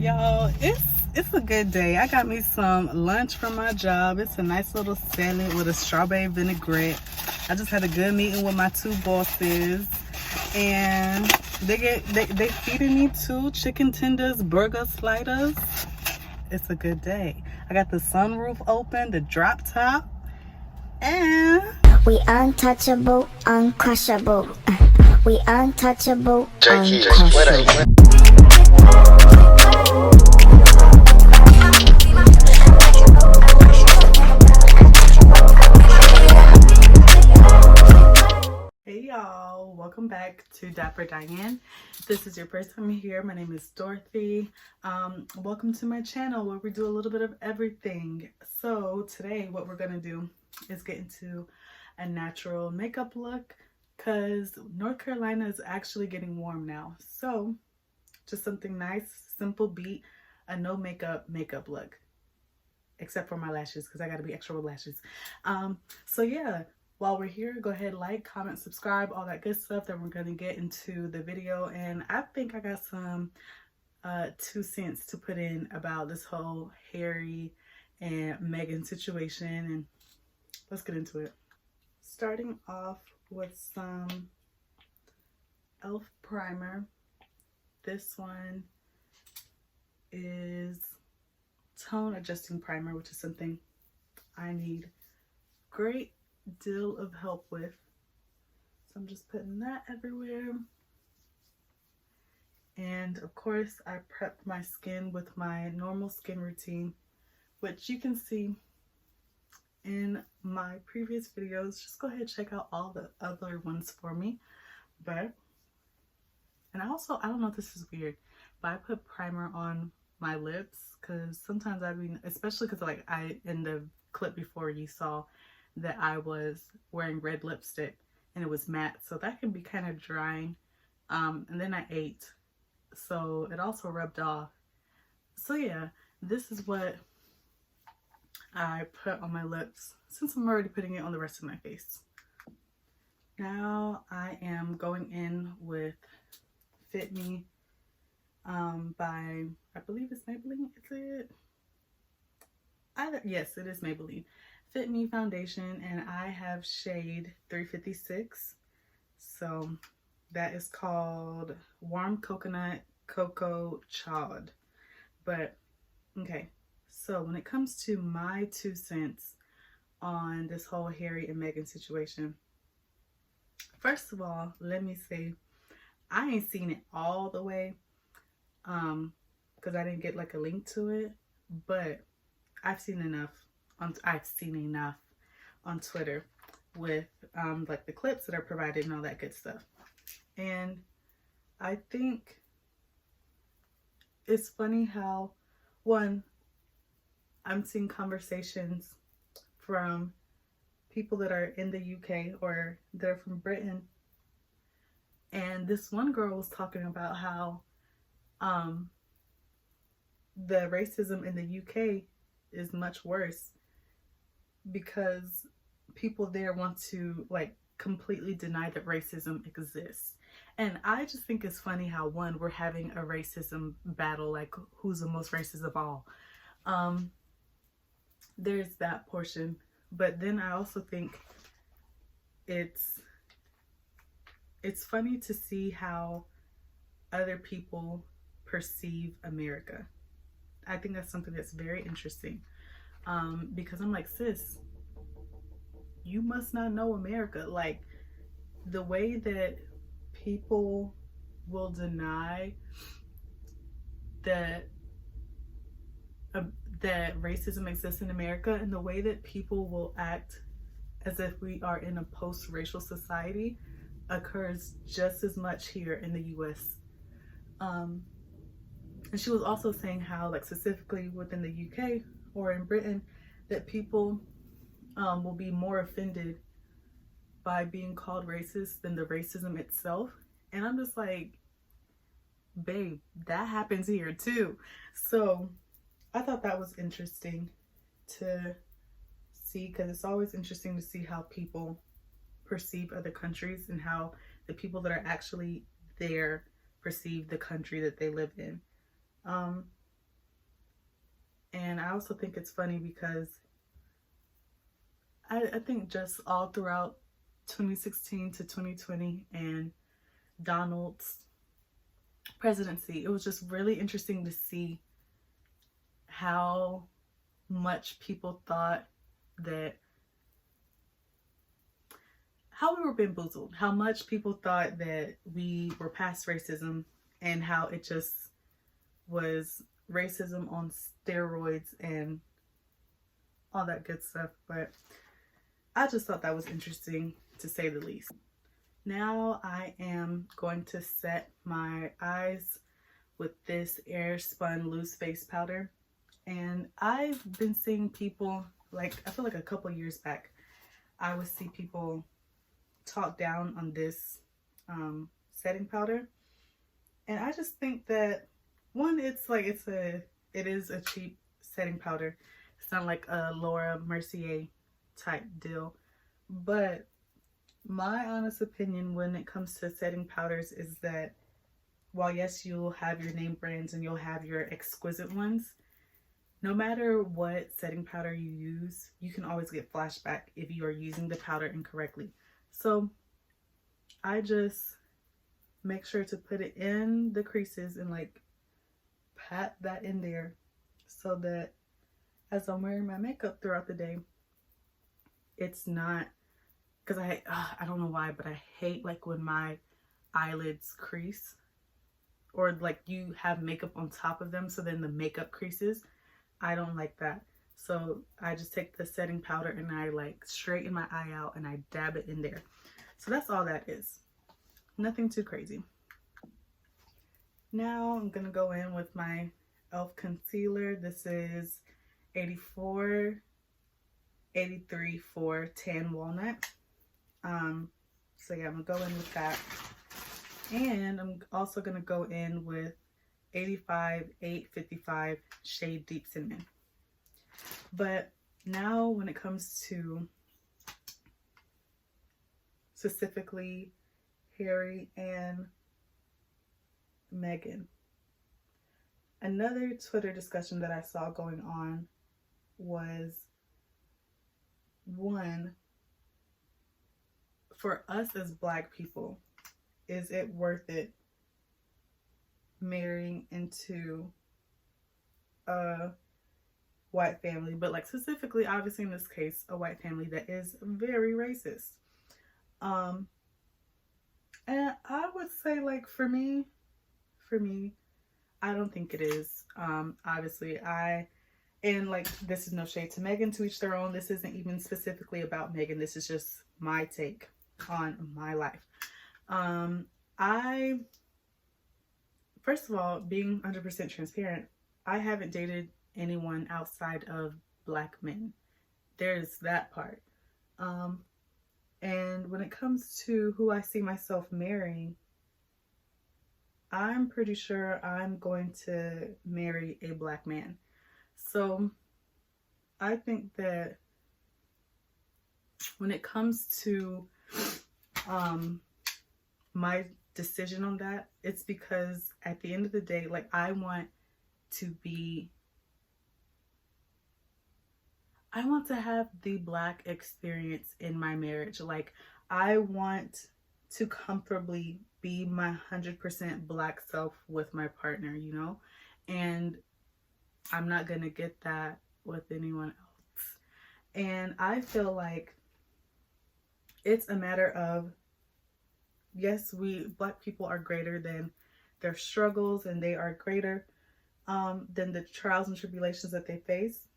Y'all, it's a good day. I got me some lunch from my job. It's a nice little salad with a strawberry vinaigrette. I just had a good meeting with my two bosses, and they feeding me 2 chicken tenders, burger sliders. It's a good day. I got the sunroof open, the drop top, and we untouchable, uncrushable. We untouchable, uncrushable. Hey y'all, welcome back to Dapper Diane. If this is your first time here, my name is Dorothy. Welcome to my channel where we do a little bit of everything. So today what we're gonna do is get into a natural makeup look because North Carolina is actually getting warm now. So just something nice, simple beat, a no makeup look. Except for my lashes because I gotta be extra with lashes. So yeah. While we're here, go ahead, like, comment, subscribe, all that good stuff. Then we're going to get into the video. And I think I got some 2 cents to put in about this whole Harry and Meghan situation. And let's get into it. Starting off with some e.l.f. primer. This one is tone adjusting primer, which is something I need great deal of help with. So I'm just putting that everywhere. And of course I prepped my skin with my normal skin routine, which you can see in my previous videos. Just go ahead and check out all the other ones for me. And I don't know if this is weird, but I put primer on my lips because sometimes especially because in the clip before you saw that I was wearing red lipstick and it was matte, so that can be kind of drying. And then I ate, so it also rubbed off. So yeah, this is what I put on my lips since I'm already putting it on the rest of my face. Now I am going in with Fit Me by, I believe it's Maybelline. Is it? Yes, it is Maybelline Fit Me Foundation, and I have shade 356. So that is called Warm Coconut Cocoa Chawed. But okay, so when it comes to my 2 cents on this whole Harry and Meghan situation, first of all, let me say I ain't seen it all the way because I didn't get like a link to it, but I've seen enough on Twitter with like the clips that are provided and all that good stuff. And I think it's funny how, one, I'm seeing conversations from people that are in the UK or that are from Britain, and this one girl was talking about how the racism in the UK is much worse because people there want to like completely deny that racism exists. And I just think it's funny how, one, we're having a racism battle, like who's the most racist of all. There's that portion, but then I also think it's funny to see how other people perceive America. I think that's something that's very interesting. Because I'm like, sis, you must not know America. Like, the way that people will deny that that racism exists in America, and the way that people will act as if we are in a post-racial society occurs just as much here in the US. And she was also saying how, like, specifically within the UK or in Britain, that people will be more offended by being called racist than the racism itself. And I'm just like, babe, that happens here too. So I thought that was interesting to see, because it's always interesting to see how people perceive other countries and how the people that are actually there perceive the country that they live in. I also think it's funny because I think just all throughout 2016 to 2020 and Donald's presidency, it was just really interesting to see how much people thought that, how we were bamboozled, how much people thought that we were past racism, and how it just was racism on steroids and all that good stuff. But I just thought that was interesting, to say the least. Now I am going to set my eyes with this Airspun loose face powder. And I've been seeing people, like, I feel like a couple years back, I would see people talk down on this setting powder. And I just think that, one, it is a cheap setting powder. It's not like a Laura Mercier type deal. But my honest opinion when it comes to setting powders is that while yes, you'll have your name brands and you'll have your exquisite ones, no matter what setting powder you use, you can always get flashback if you are using the powder incorrectly. So I just make sure to put it in the creases and like pat that in there so that as I'm wearing my makeup throughout the day, it's not, because I don't know why, but I hate like when my eyelids crease, or like you have makeup on top of them so then the makeup creases. I don't like that. So I just take the setting powder and I like straighten my eye out and I dab it in there. So that's all that is. Nothing too crazy. Now I'm gonna go in with my e.l.f. concealer. This is 83 for Tan Walnut. So yeah, I'm gonna go in with that. And I'm also gonna go in with 855 shade Deep Cinnamon. But now when it comes to specifically Harry and Meghan, another Twitter discussion that I saw going on was, one, for us as Black people, is it worth it marrying into a white family, but like specifically, obviously in this case, a white family that is very racist? And I would say, like, for me, I don't think it is. Obviously, and like, this is no shade to Meghan, to each their own. This isn't even specifically about Meghan. This is just my take on my life. First of all, being 100% transparent, I haven't dated anyone outside of Black men. There's that part. And when it comes to who I see myself marrying, I'm pretty sure I'm going to marry a Black man. So I think that when it comes to my decision on that, it's because at the end of the day, like, I want to have the Black experience in my marriage. Like, I want to comfortably be my 100% Black self with my partner, you know? And I'm not gonna get that with anyone else. And I feel like it's a matter of, yes, Black people are greater than their struggles, and they are greater than the trials and tribulations that they face.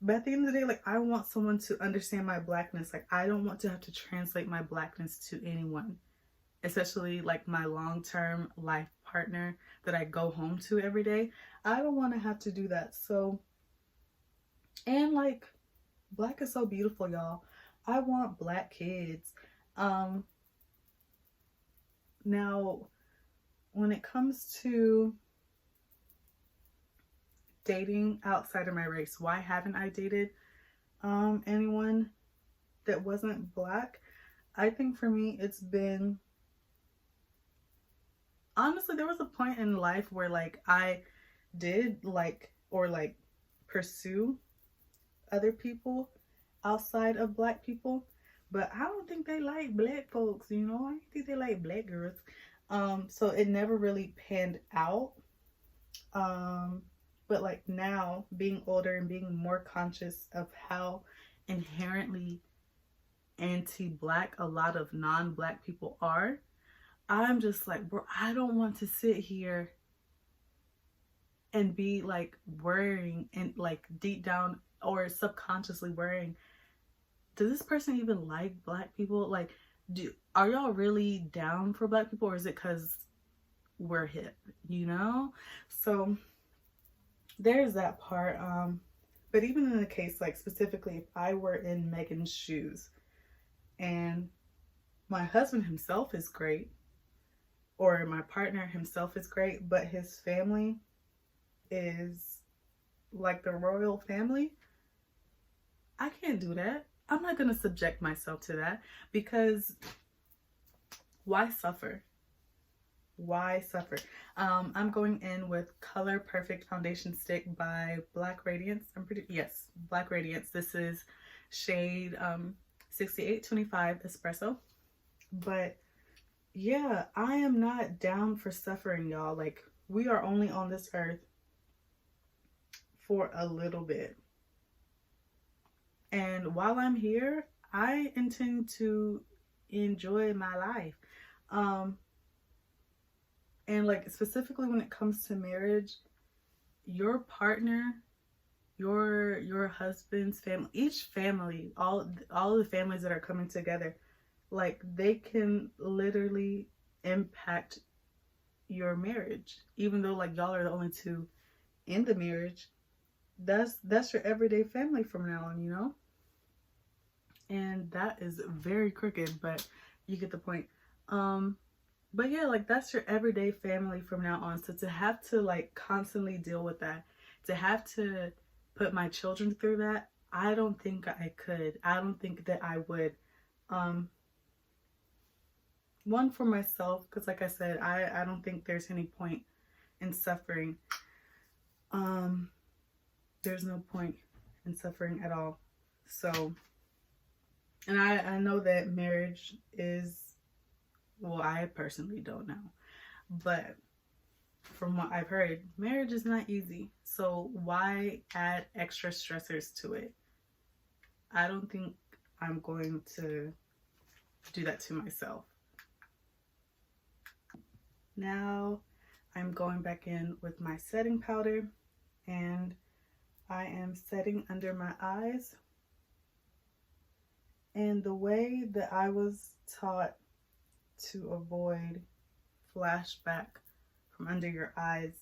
But at the end of the day, like, I want someone to understand my Blackness. Like, I don't want to have to translate my Blackness to anyone, especially like my long-term life partner that I go home to every day. I don't want to have to do that. So, and like, Black is so beautiful, y'all. I want Black kids. Now, when it comes to dating outside of my race, why haven't I dated anyone that wasn't Black? I think for me, it's been, honestly, there was a point in life where like I did like, or like pursue other people outside of black people, but I don't think they like black folks, you know. I think they like black girls. So it never really panned out. But like now, being older and being more conscious of how inherently anti-black a lot of non-black people are, I'm just like, bro, I don't want to sit here and be like worrying and like deep down or subconsciously worrying, does this person even like black people? Like, are y'all really down for black people, or is it because we're hip, you know? So there's that part. But even in the case, like specifically, if I were in Meghan's shoes and my husband himself is great, or my partner himself is great, but his family is like the royal family, I can't do that. I'm not going to subject myself to that, because why suffer? Why suffer? I'm going in with Color Perfect Foundation Stick by Black Radiance. Yes, Black Radiance. This is shade 6825 Espresso. But yeah, I am not down for suffering, y'all. Like, we are only on this earth for a little bit. And while I'm here, I intend to enjoy my life. And like specifically when it comes to marriage, your partner, your husband's family, each family, all of the families that are coming together, like they can literally impact your marriage. Even though like y'all are the only two in the marriage, that's your everyday family from now on, you know? And that is very crooked, but you get the point. But yeah, like that's your everyday family from now on. So to have to like constantly deal with that, to have to put my children through that, I don't think I could. I don't think that I would. One, for myself, because like I said, I don't think there's any point in suffering. There's no point in suffering at all. So, and I know that marriage is, well, I personally don't know, but from what I've heard, marriage is not easy. So why add extra stressors to it? I don't think I'm going to do that to myself. Now I'm going back in with my setting powder, and I am setting under my eyes. And the way that I was taught to avoid flashback from under your eyes,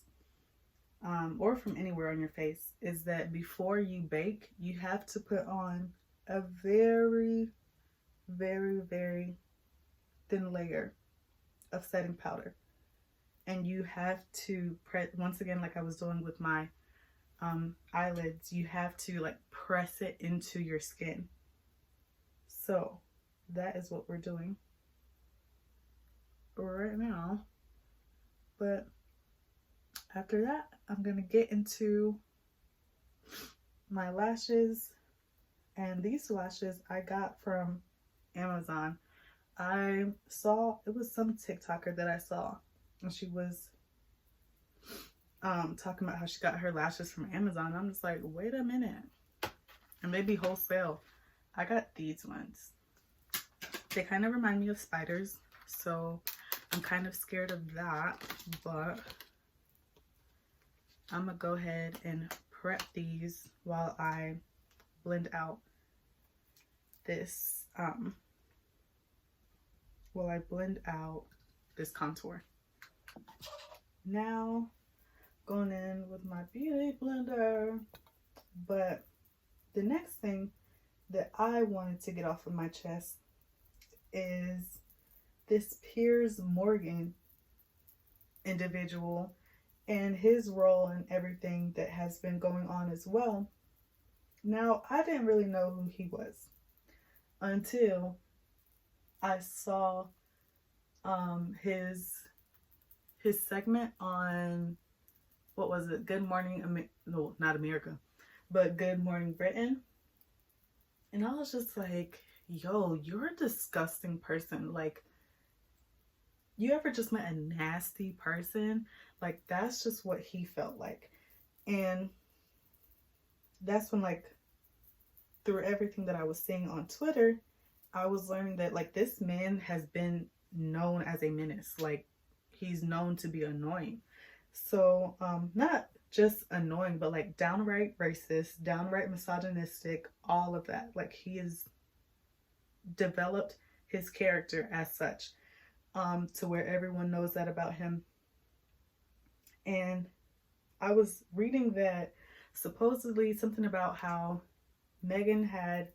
or from anywhere on your face, is that before you bake, you have to put on a very, very, very thin layer of setting powder. And you have to press, once again, like I was doing with my eyelids, you have to like press it into your skin. So that is what we're doing right now. But after that, I'm gonna get into my lashes. And these lashes I got from Amazon. I saw, it was some TikToker that I saw, and she was talking about how she got her lashes from Amazon. I'm just like, wait a minute, and they be wholesale. I got these ones. They kind of remind me of spiders, so I'm kind of scared of that, but I'm gonna go ahead and prep these while I blend out this contour. Now going in with my beauty blender. But the next thing that I wanted to get off of my chest is this Piers Morgan individual and his role in everything that has been going on as well. Now, I didn't really know who he was until I saw his segment on, what was it, Good Morning, no, not America, but Good Morning Britain. And I was just like, yo, you're a disgusting person. Like, you ever just met a nasty person? Like, that's just what he felt like. And that's when, like, through everything that I was seeing on Twitter, I was learning that, like, this man has been known as a menace. Like, he's known to be annoying. So, not just annoying, but like downright racist, downright misogynistic, all of that. Like, he has developed his character as such, to where everyone knows that about him. And I was reading that supposedly something about how Meghan had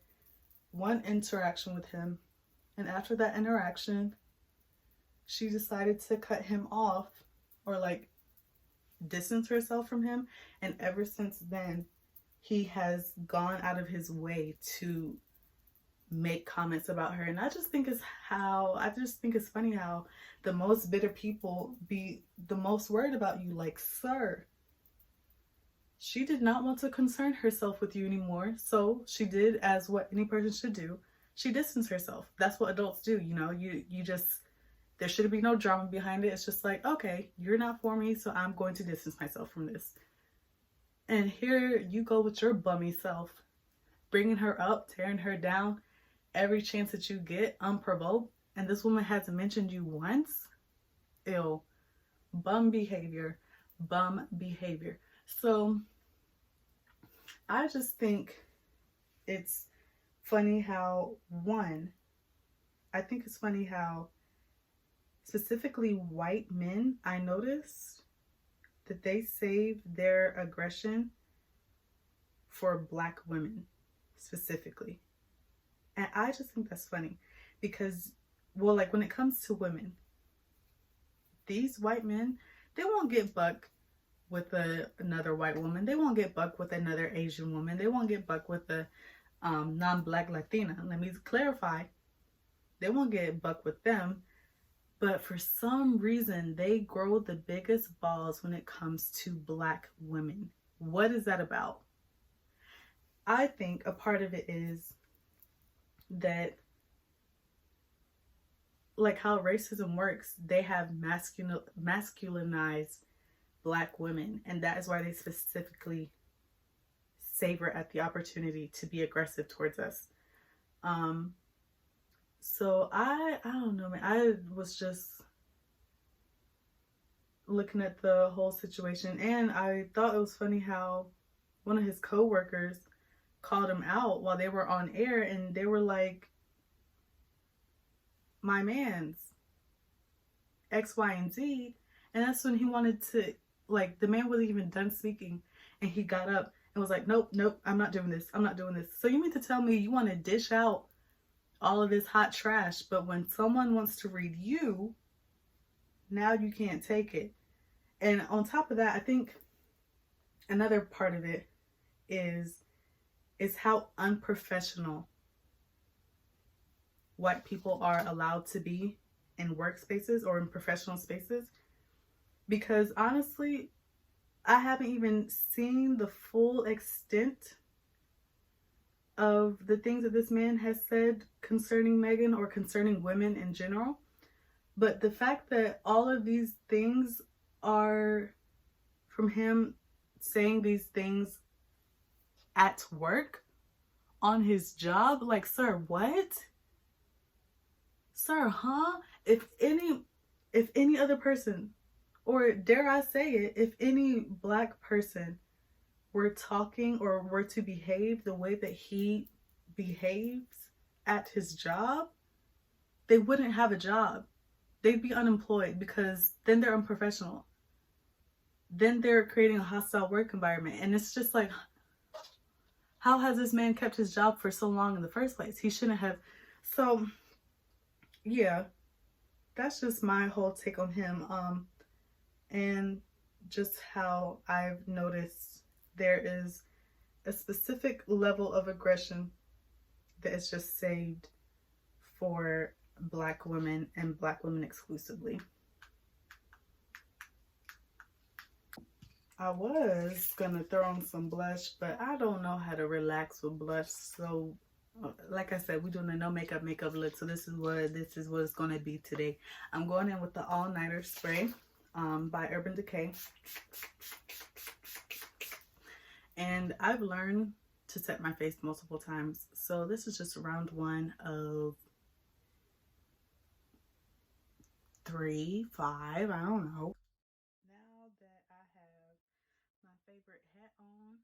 one interaction with him, and after that interaction, she decided to cut him off, or like distance herself from him. And ever since then, he has gone out of his way to make comments about her. And I just think it's funny how the most bitter people be the most worried about you. Like, sir, she did not want to concern herself with you anymore, so she did as what any person should do. She distanced herself. That's what adults do, you know. You just, there should be no drama behind it. It's just like, okay, you're not for me, so I'm going to distance myself from this. And here you go with your bummy self, bringing her up, tearing her down every chance that you get, unprovoked. And this woman hasn't mentioned you once. Ew. Bum behavior. Bum behavior. So I just think it's funny how, I think it's funny how specifically white men, I noticed that they save their aggression for Black women specifically. And I just think that's funny because, well, like when it comes to women, these white men, they won't get buck with another white woman. They won't get buck with another Asian woman. They won't get buck with a non-Black Latina. Let me clarify. They won't get buck with them. But for some reason, they grow the biggest balls when it comes to Black women. What is that about? I think a part of it is that, like how racism works, they have masculinized Black women, and that is why they specifically savor at the opportunity to be aggressive towards us. So I don't know, man. I was just looking at the whole situation, and I thought it was funny how one of his co-workers called him out while they were on air, and they were like, my man's X, Y, and Z. And that's when he wanted to, like, the man wasn't even done speaking, and he got up and was like, nope, I'm not doing this. I'm not doing this. So you mean to tell me you want to dish out all of this hot trash, but when someone wants to read you, now you can't take it? And on top of that, I think another part of it is how unprofessional white people are allowed to be in workspaces or in professional spaces. Because honestly, I haven't even seen the full extent of the things that this man has said concerning Meghan or concerning women in general. But the fact that all of these things are from him saying these things at work, on his job, like, sir, what? Sir, huh? If any other person, or dare I say it, if any Black person were talking or were to behave the way that he behaves at his job, they wouldn't have a job. They'd be unemployed, because then they're unprofessional. Then they're creating a hostile work environment. And it's just like, how has this man kept his job for so long in the first place? He shouldn't have. So yeah, that's just my whole take on him. And just how I've noticed there is a specific level of aggression that is just saved for Black women and Black women exclusively. I was gonna throw on some blush, but I don't know how to relax with blush. So, like I said, we're doing a no makeup look. So this is what it's gonna be today. I'm going in with the All Nighter spray by Urban Decay, and I've learned to set my face multiple times. So this is just round 1 of 3, 5. I don't know. Now that I have my favorite hat on,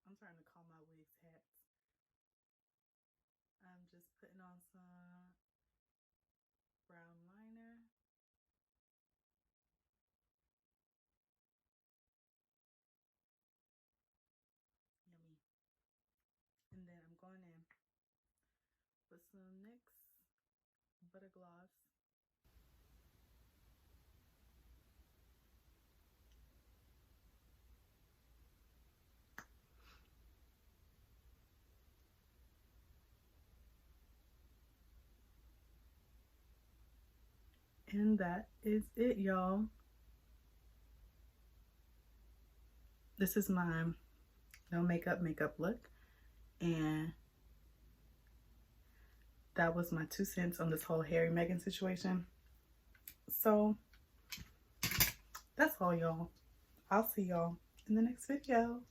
I'm trying to call my wigs hats. I'm just putting on some brown liner. Yummy. And then I'm going in with some NYX Butter Gloss. And that is it, y'all. This is my no makeup look. And that was my 2 cents on this whole Harry Meghan situation. So that's all, y'all. I'll see y'all in the next video.